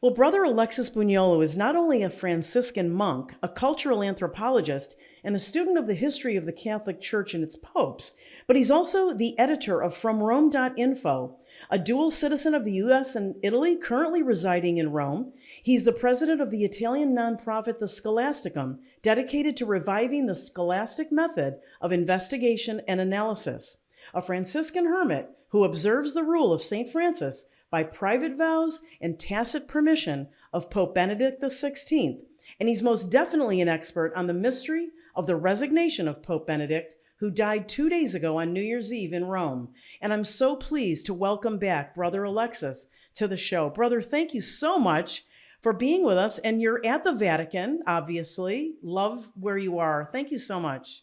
Well, Brother Alexis Bugnolo is not only a Franciscan monk, a cultural anthropologist, and a student of the history of the Catholic Church and its popes, but he's also the editor of FromRome.info, a dual citizen of the US and Italy, currently residing in Rome. He's the president of the Italian nonprofit The Scholasticum, dedicated to reviving the scholastic method of investigation and analysis. A Franciscan hermit who observes the rule of St. Francis by private vows and tacit permission of Pope Benedict XVI. And he's most definitely an expert on the mystery of the resignation of Pope Benedict, who died 2 days ago on New Year's Eve in Rome. And I'm so pleased to welcome back Brother Alexis to the show. Brother, thank you so much for being with us. And you're at the Vatican, obviously. Love where you are. Thank you so much.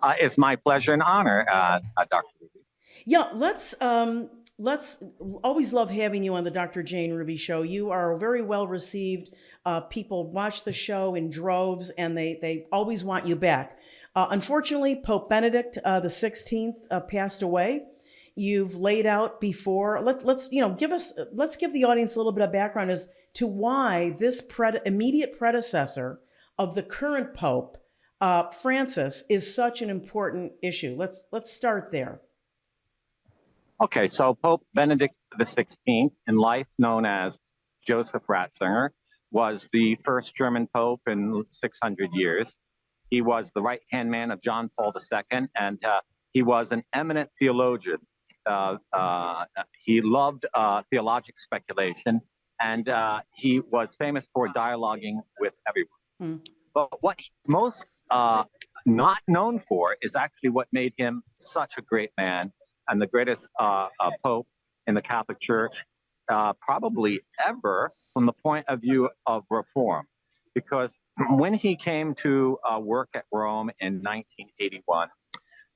It's my pleasure and honor, Dr. Ruby. Yeah, let's always love having you on the Dr. Jane Ruby Show. You are very well received. People watch the show in droves, and they always want you back. Unfortunately, Pope Benedict the 16th passed away. You've laid out before. Let's give the audience a little bit of background as to why this immediate predecessor of the current Pope, Francis, is such an important issue. Let's start there. Okay, so Pope Benedict the 16th, in life known as Joseph Ratzinger, was the first German Pope in 600 years. He was the right-hand man of John Paul II, and he was an eminent theologian. He loved theologic speculation, and he was famous for dialoguing with everyone. But what he's most not known for is actually what made him such a great man and the greatest Pope in the Catholic Church probably ever from the point of view of reform. Because when he came to work at Rome in 1981,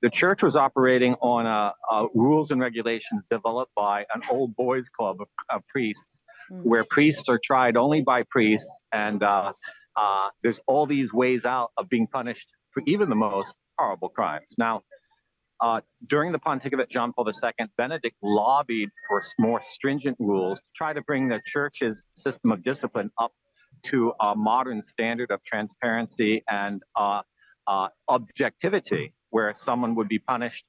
the church was operating on rules and regulations developed by an old boys club of priests, where priests are tried only by priests, and there's all these ways out of being punished for even the most horrible crimes. Now, during the pontificate of John Paul II, Benedict lobbied for more stringent rules to try to bring the church's system of discipline up to a modern standard of transparency and objectivity, where someone would be punished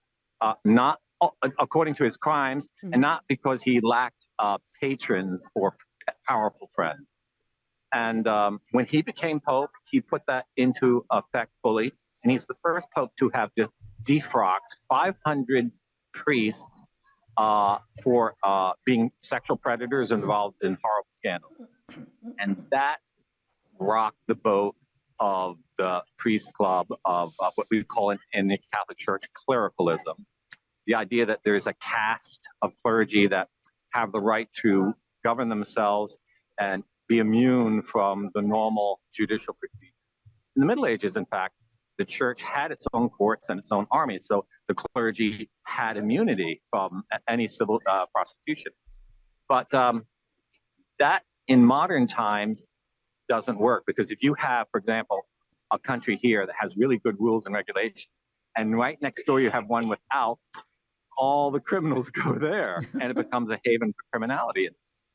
not according to his crimes and not because he lacked patrons or powerful friends. And when he became Pope, he put that into effect fully. And he's the first Pope to have defrocked 500 priests for being sexual predators involved in horrible scandals. And that rocked the boat of the priest club of what we call in the Catholic Church clericalism. The idea that there's a caste of clergy that have the right to govern themselves and be immune from the normal judicial procedure. In the Middle Ages, in fact, the church had its own courts and its own armies, so the clergy had immunity from any civil prosecution. But that, in modern times, doesn't work, because if you have, for example, a country here that has really good rules and regulations, and right next door you have one without, all the criminals go there, and it becomes a haven for criminality.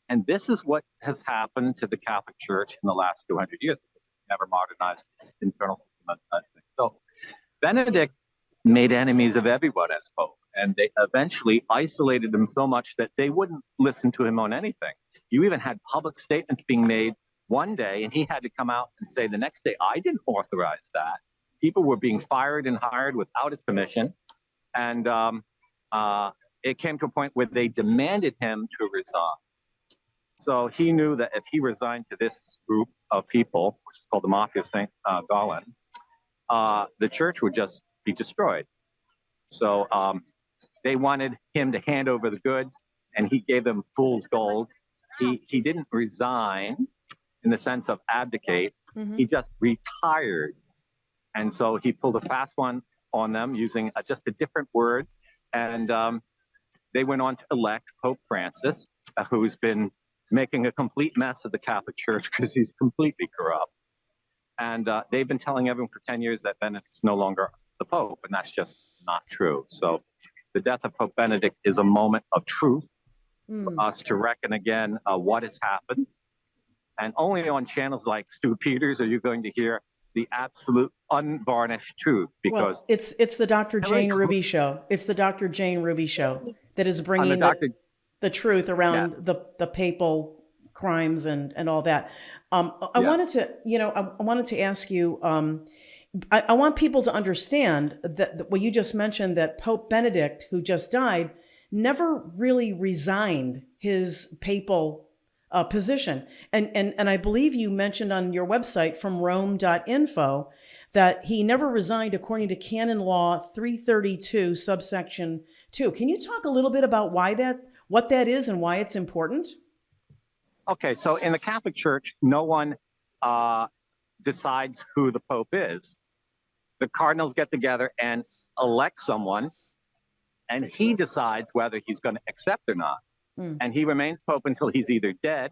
And this is what has happened to the Catholic Church in the last 200 years, because it never modernized its internal system. So Benedict made enemies of everyone as Pope, and they eventually isolated them so much that they wouldn't listen to him on anything. You even had public statements being made one day, and he had to come out and say the next day, I didn't authorize that. People were being fired and hired without his permission. And it came to a point where they demanded him to resign. So he knew that if he resigned to this group of people, which is called the Mafia of St. Gallen, the church would just be destroyed. So they wanted him to hand over the goods, and he gave them fool's gold. He didn't resign in the sense of abdicate. He just retired. And so he pulled a fast one on them using just a different word. And they went on to elect Pope Francis, who's been making a complete mess of the Catholic Church because he's completely corrupt. And they've been telling everyone for 10 years that Benedict's no longer the Pope, and that's just not true. So the death of Pope Benedict is a moment of truth for us to reckon again what has happened. And only on channels like Stu Peters are you going to hear the absolute unvarnished truth, because Well, it's the Dr. Hillary Jane Ruby show. It's the Dr. Jane Ruby show that is on the bringing Dr. the truth Yeah, around the papal crimes and all that. I yeah. wanted to, I wanted to ask you. I want people to understand that what you just mentioned, that Pope Benedict, who just died, never really resigned his papal position. And I believe you mentioned on your website from Rome.info that he never resigned according to Canon Law 332, subsection 2. Can you talk a little bit about what that is and why it's important? Okay, so in the Catholic Church, no one decides who the Pope is. The cardinals get together and elect someone, and he decides whether he's going to accept or not. And he remains Pope until he's either dead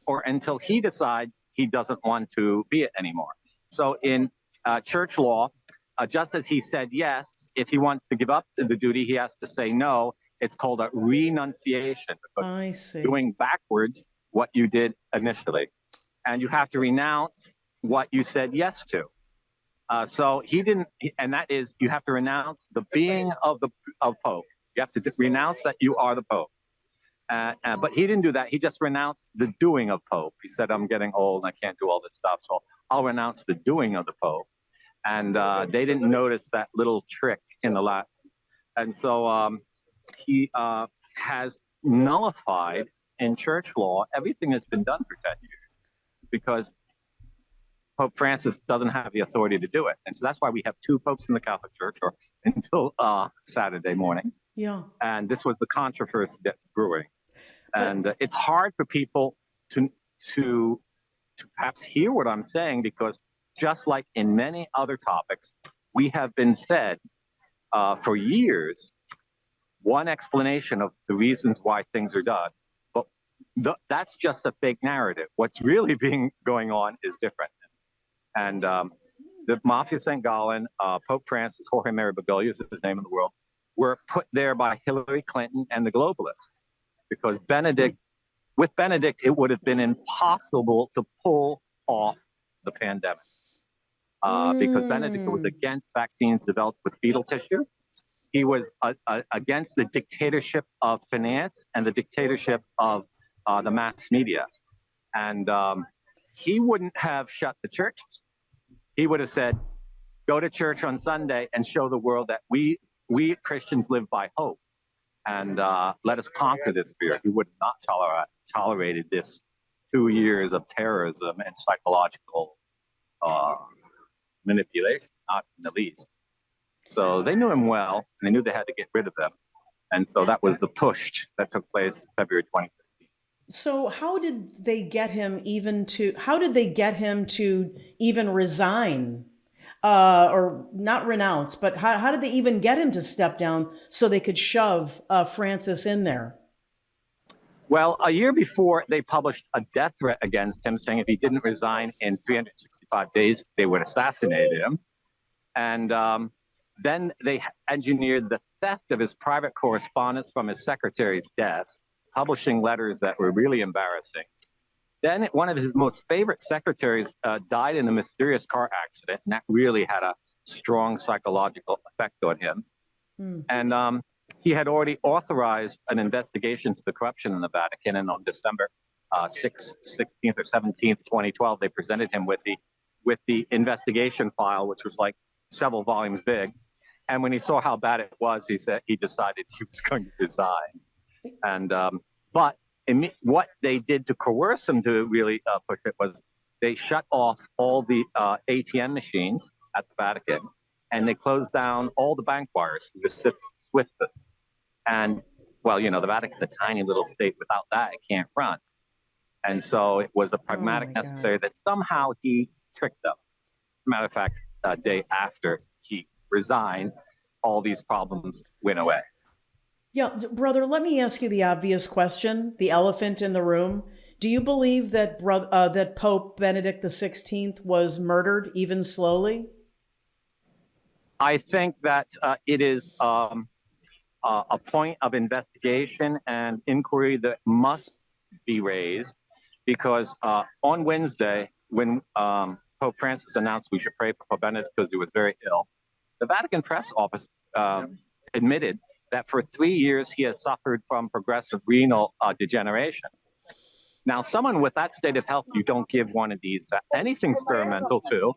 or until he decides he doesn't want to be it anymore. So in church law, just as he said yes, if he wants to give up the duty, he has to say no. It's called a renunciation, I see. doing backwards what you did initially. And you have to renounce what you said yes to. So he didn't, and that is, you have to renounce the being of Pope. You have to renounce that you are the Pope. But he didn't do that. He just renounced the doing of Pope. He said, I'm getting old and I can't do all this stuff, so I'll renounce the doing of the Pope. And they didn't notice that little trick in the Latin. And so he has nullified in church law everything that's been done for 10 years, because Pope Francis doesn't have the authority to do it. And so that's why we have two popes in the Catholic Church, or until Saturday morning. Yeah. And this was the controversy that's brewing. And it's hard for people to perhaps hear what I'm saying, because just like in many other topics, we have been fed for years one explanation of the reasons why things are done. But that's just a fake narrative. What's really going on is different. And the Mafia St. Gallen, Pope Francis, Jorge Mary Bergolio is his name in the world, were put there by Hillary Clinton and the globalists, because with Benedict, it would have been impossible to pull off the pandemic, because Benedict was against vaccines developed with fetal tissue. He was against the dictatorship of finance and the dictatorship of the mass media. And he wouldn't have shut the churches. He would have said, go to church on Sunday and show the world that we Christians live by hope, and let us conquer this fear. He would not tolerated this 2 years of terrorism and psychological manipulation, not in the least. So they knew him well, and they knew they had to get rid of him. And so that was the push that took place February 2015. So how did they get him to even resign, or not renounce, but how did they even get him to step down so they could shove Francis in there? Well, a year before, they published a death threat against him, saying if he didn't resign in 365 days, they would assassinate him. And then they engineered the theft of his private correspondence from his secretary's desk, publishing letters that were really embarrassing. Then one of his most favorite secretaries died in a mysterious car accident, and that really had a strong psychological effect on him. And he had already authorized an investigation to the corruption in the Vatican, and on December 16th or 17th, 2012, they presented him with the investigation file, which was like several volumes big. And when he saw how bad it was, he decided he was going to resign. And but what they did to coerce him to really push it was they shut off all the ATM machines at the Vatican, and they closed down all the bank wires through the SWIFT system. And well, the Vatican's a tiny little state. Without that, it can't run. And so it was a pragmatic necessary that somehow he tricked them. As a matter of fact, a day after he resigned, all these problems went away. Yeah, brother, let me ask you the obvious question, the elephant in the room. Do you believe that that Pope Benedict XVI was murdered, even slowly? I think that it is a point of investigation and inquiry that must be raised because on Wednesday, when Pope Francis announced we should pray for Pope Benedict because he was very ill, the Vatican press office admitted that for 3 years he has suffered from progressive renal degeneration. Now, someone with that state of health, you don't give one of these anything experimental to,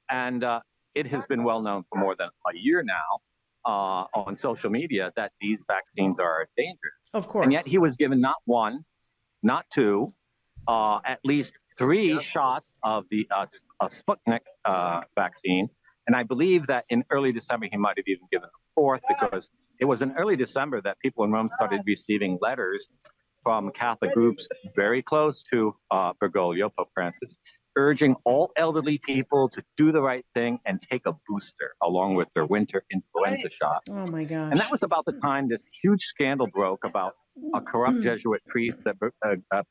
and it has been well known for more than a year now on social media that these vaccines are dangerous. Of course. And yet he was given not one, not two, at least 3 shots of the Sputnik vaccine. And I believe that in early December, he might have even given a 4th because it was in early December that people in Rome started receiving letters from Catholic groups very close to Bergolio, Pope Francis, urging all elderly people to do the right thing and take a booster along with their winter influenza shot. Oh my gosh. And that was about the time this huge scandal broke about a corrupt Jesuit priest that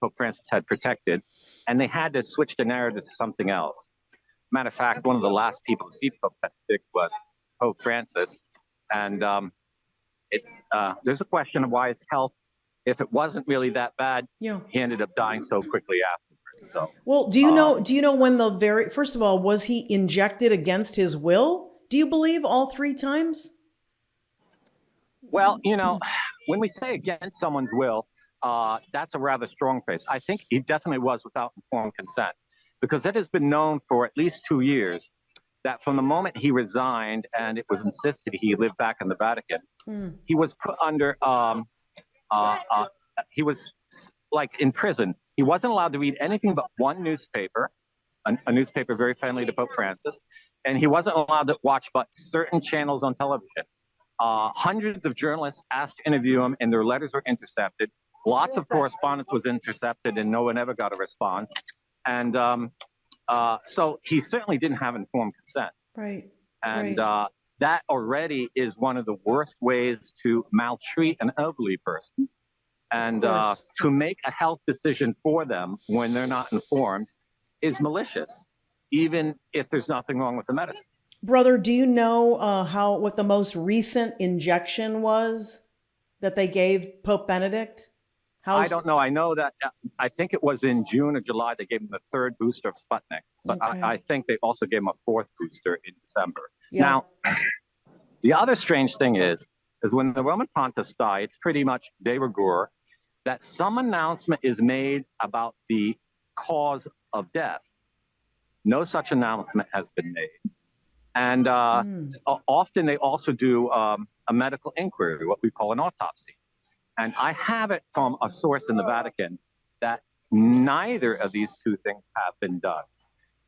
Pope Francis had protected, and they had to switch the narrative to something else. Matter of fact, one of the last people to see Pope Benedict was Pope Francis, and there's a question of why his health, if it wasn't really that bad, he ended up dying so quickly afterwards. So, well, do you know when first of all, was he injected against his will? Do you believe all 3 times? Well, when we say against someone's will, that's a rather strong phrase. I think he definitely was without informed consent, because it has been known for at least 2 years that from the moment he resigned and it was insisted he live back in the Vatican, he was put under, he was like in prison. He wasn't allowed to read anything but one newspaper, a newspaper very friendly to Pope Francis, and he wasn't allowed to watch but certain channels on television. Hundreds of journalists asked to interview him, and their letters were intercepted. Lots of correspondence was intercepted, and no one ever got a response. And so he certainly didn't have informed consent. Right. And that already is one of the worst ways to maltreat an elderly person. And to make a health decision for them when they're not informed is malicious, even if there's nothing wrong with the medicine. Brother, do you know what the most recent injection was that they gave Pope Benedict? I don't know. I know that I think it was in June or July they gave him the 3rd booster of Sputnik, but I think they also gave him a 4th booster in December. Yeah. Now, the other strange thing is when the Roman Pontiffs die, it's pretty much de rigueur that some announcement is made about the cause of death. No such announcement has been made. And often they also do a medical inquiry, what we call an autopsy. And I have it from a source in the Vatican that neither of these 2 things have been done.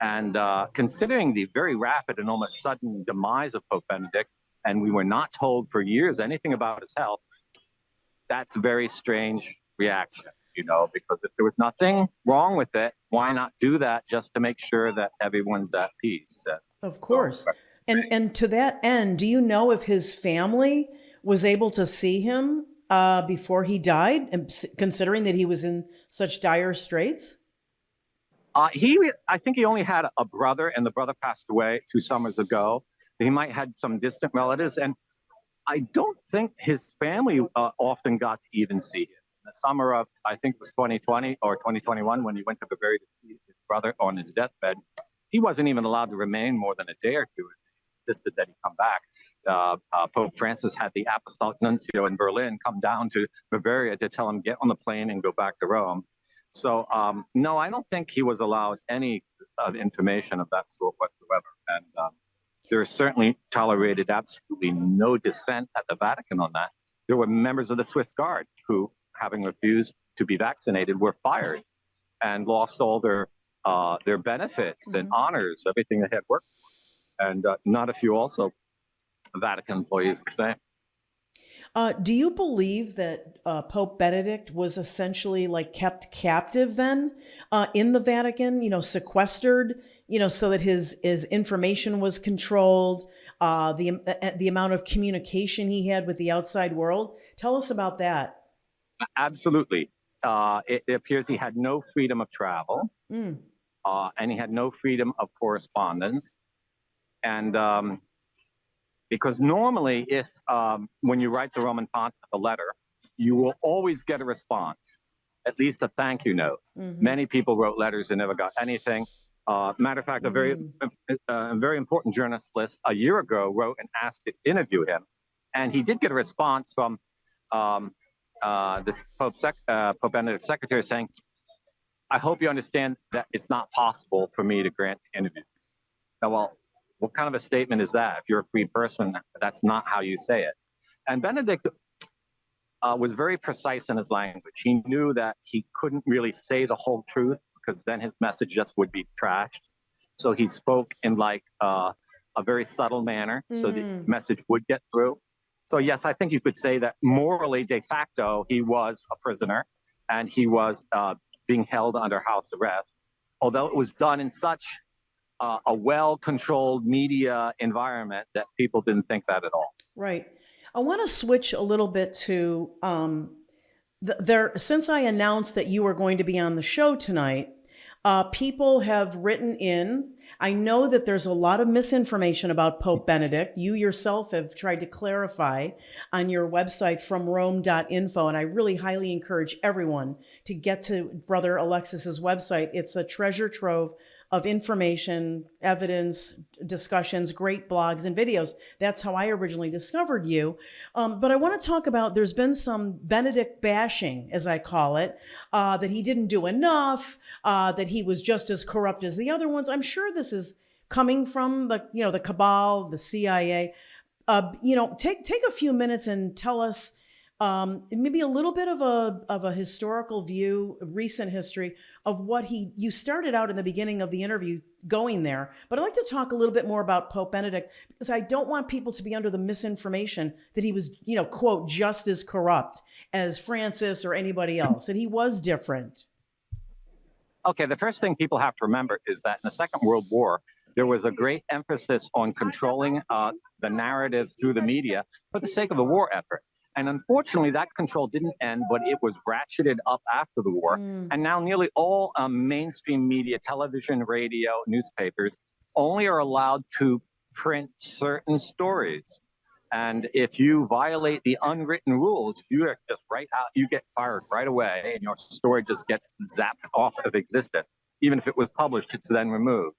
And considering the very rapid and almost sudden demise of Pope Benedict, and we were not told for years anything about his health, that's a very strange reaction, because if there was nothing wrong with it, why not do that just to make sure that everyone's at peace? Of course. And to that end, do you know if his family was able to see him before he died, and considering that he was in such dire straits? I think he only had a brother, and the brother passed away 2 summers ago. He might have had some distant relatives, and I don't think his family often got to even see him. In the summer of, I think it was 2020 or 2021, when he went to Bavaria to see his brother on his deathbed, he wasn't even allowed to remain more than a day or 2. He insisted that he come back. Pope Francis had the apostolic nuncio in Berlin come down to Bavaria to tell him get on the plane and go back to Rome. So no, I don't think he was allowed any information of that sort whatsoever. And there is certainly tolerated absolutely no dissent at the Vatican on that. There were members of the Swiss Guard who, having refused to be vaccinated, were fired and lost all their benefits and honors, everything they had worked for. And not a few also Vatican employees the same. Do you believe that Pope Benedict was essentially like kept captive then in the Vatican, sequestered, so that his information was controlled, the amount of communication he had with the outside world? Tell us about that. Absolutely. It appears he had no freedom of travel, and he had no freedom of correspondence. And Because normally, if when you write the Roman Pontiff a letter, you will always get a response, at least a thank you note. Many people wrote letters and never got anything. Matter of fact, a very important journalist a year ago wrote and asked to interview him, and he did get a response from this Pope Benedict's secretary saying, "I hope you understand that it's not possible for me to grant the interview." Now, well, what kind of a statement is that? If you're a free person, that's not how you say it. And Benedict was very precise in his language. He knew that he couldn't really say the whole truth because then his message just would be trashed. So he spoke in like a very subtle manner so the message would get through. So yes, I think you could say that morally, de facto, he was a prisoner and he was being held under house arrest, although it was done in such a well-controlled media environment that people didn't think that at all. Right. I want to switch a little bit to since I announced that you were going to be on the show tonight, people have written in. I know that there's a lot of misinformation about Pope Benedict. You yourself have tried to clarify on your website fromrome.info, and I really highly encourage everyone to get to Brother Alexis's website. It's a treasure trove of information, evidence, discussions, great blogs and videos. That's how I originally discovered you. But I want to talk about, there's been some Benedict bashing, as I call it, that he didn't do enough, that he was just as corrupt as the other ones. I'm sure this is coming from the cabal, the CIA. Take a few minutes and tell us maybe a little bit of a historical view, recent history of what you started out in the beginning of the interview going there. But I'd like to talk a little bit more about Pope Benedict because I don't want people to be under the misinformation that he was, quote, just as corrupt as Francis or anybody else, that he was different. Okay, the first thing people have to remember is that in the Second World War, there was a great emphasis on controlling the narrative through the media for the sake of the war effort. And unfortunately, that control didn't end, but it was ratcheted up after the war. And now nearly all mainstream media, television, radio, newspapers, only are allowed to print certain stories. And if you violate the unwritten rules, you are just you get fired right away, and your story just gets zapped off of existence. Even if it was published, it's then removed.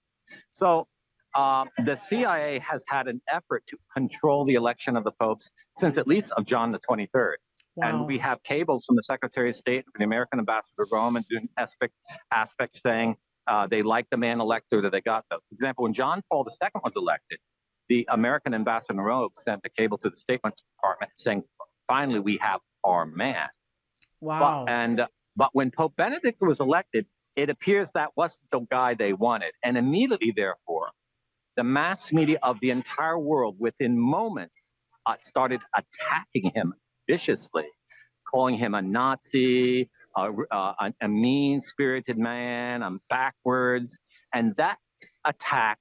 So the CIA has had an effort to control the election of the popes since at least of John the 23rd. Wow. And we have cables from the Secretary of State, from the American ambassador to Rome, and doing aspects saying they like the man elector that they got. For example, when John Paul II was elected, the American ambassador in Rome sent a cable to the State Department saying, finally, we have our man. Wow. But when Pope Benedict was elected, it appears that wasn't the guy they wanted. And immediately, therefore, the mass media of the entire world within moments started attacking him viciously, calling him a Nazi, a mean-spirited man, backwards. And that attack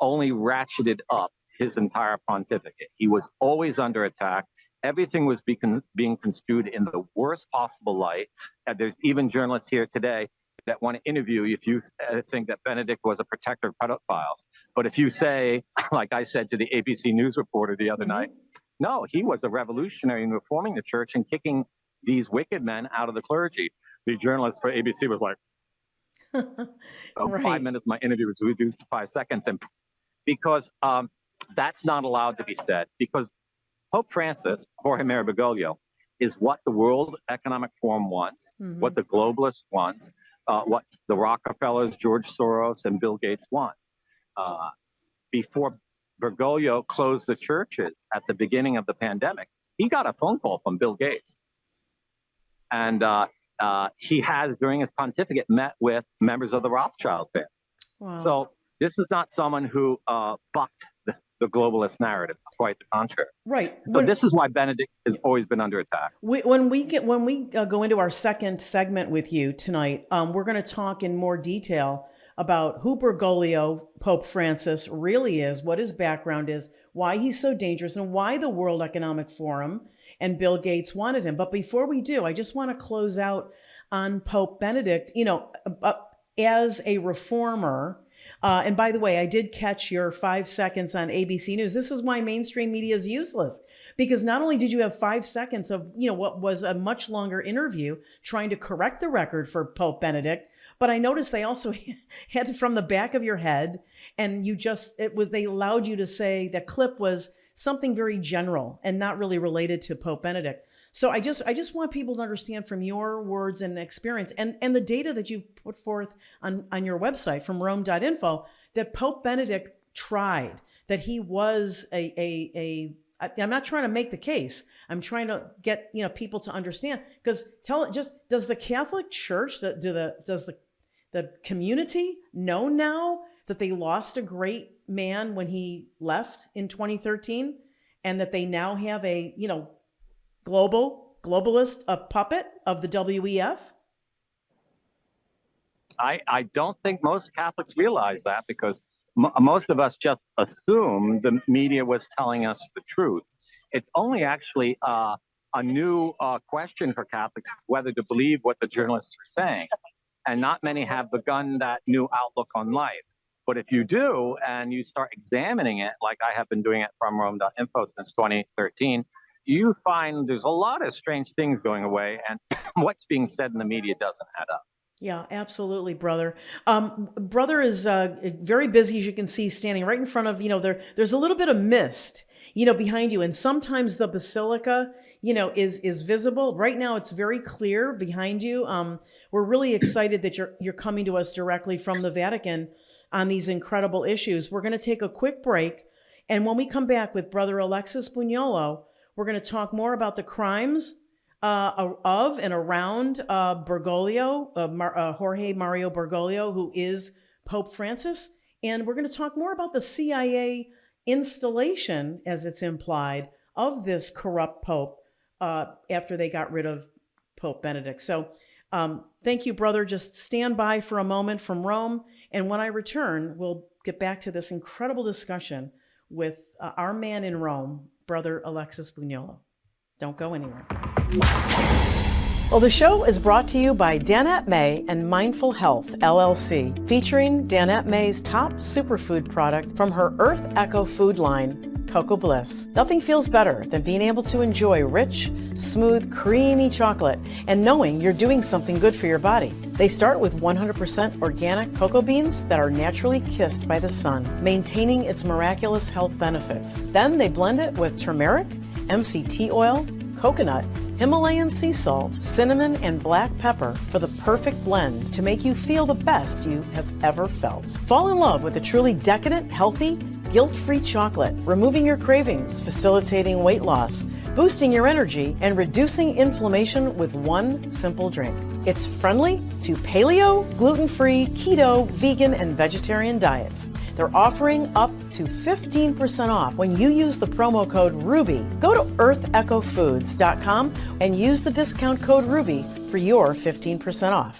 only ratcheted up his entire pontificate. He was always under attack. Everything was being construed in the worst possible light. And there's even journalists here today that want to interview you if you think that Benedict was a protector of pedophiles. But if you say, like I said to the ABC News reporter the other night, no, he was a revolutionary in reforming the church and kicking these wicked men out of the clergy. The journalist for ABC was like, right. 5 minutes, my interview was reduced to 5 seconds. And because that's not allowed to be said, because Pope Francis, Jorge Bergolio, is what the World Economic Forum wants, what the globalists want, what the Rockefellers, George Soros, and Bill Gates want. Before Bergolio closed the churches at the beginning of the pandemic, he got a phone call from Bill Gates. And he has, during his pontificate, met with members of the Rothschild family. Wow. So this is not someone who bucked the globalist narrative, quite the contrary. Right. So this is why Benedict has always been under attack. When we go into our second segment with you tonight, we're going to talk in more detail about who Bergoglio, Pope Francis, really is, what his background is, why he's so dangerous, and why the World Economic Forum and Bill Gates wanted him. But before we do, I just want to close out on Pope Benedict. As a reformer, And by the way, I did catch your 5 seconds on ABC News. This is why mainstream media is useless, because not only did you have 5 seconds of, what was a much longer interview trying to correct the record for Pope Benedict, but I noticed they also had it from the back of your head, and they allowed you to say that clip was something very general and not really related to Pope Benedict. So I just want people to understand from your words and experience and the data that you've put forth on your website from Rome.info that Pope Benedict tried, that he was I'm not trying to make the case. I'm trying to get people to understand, because does the Catholic Church, does the community know now that they lost a great man when he left in 2013, and that they now have a globalist, a puppet of the WEF? I don't think most Catholics realize that, because most of us just assume the media was telling us the truth. It's only actually a new question for Catholics whether to believe what the journalists are saying. And not many have begun that new outlook on life. But if you do, and you start examining it, like I have been doing it from Rome.info since 2013, you find there's a lot of strange things going away, and what's being said in the media doesn't add up. Yeah, absolutely, brother. Brother is very busy, as you can see, standing right in front of, there's a little bit of mist, behind you. And sometimes the basilica, is visible. Right now, it's very clear behind you. We're really excited that you're coming to us directly from the Vatican on these incredible issues. We're going to take a quick break. And when we come back with Brother Alexis Bugnolo, we're going to talk more about the crimes of and around Bergolio, Jorge Mario Bergolio, who is Pope Francis. And we're going to talk more about the CIA installation, as it's implied, of this corrupt Pope after they got rid of Pope Benedict. So thank you, brother. Just stand by for a moment from Rome. And when I return, we'll get back to this incredible discussion with our man in Rome, Brother Alexis Bugnolo. Don't go anywhere. Well, the show is brought to you by Danette May and Mindful Health, LLC, featuring Danette May's top superfood product from her Earth Echo food line, Cocoa Bliss. Nothing feels better than being able to enjoy rich, smooth, creamy chocolate and knowing you're doing something good for your body. They start with 100% organic cocoa beans that are naturally kissed by the sun, maintaining its miraculous health benefits. Then they blend it with turmeric, MCT oil, coconut, Himalayan sea salt, cinnamon, and black pepper for the perfect blend to make you feel the best you have ever felt. Fall in love with a truly decadent, healthy, guilt-free chocolate, removing your cravings, facilitating weight loss, boosting your energy, and reducing inflammation with one simple drink. It's friendly to paleo, gluten-free, keto, vegan, and vegetarian diets. They're offering up to 15% off when you use the promo code RUBY. Go to earthechofoods.com and use the discount code RUBY for your 15% off.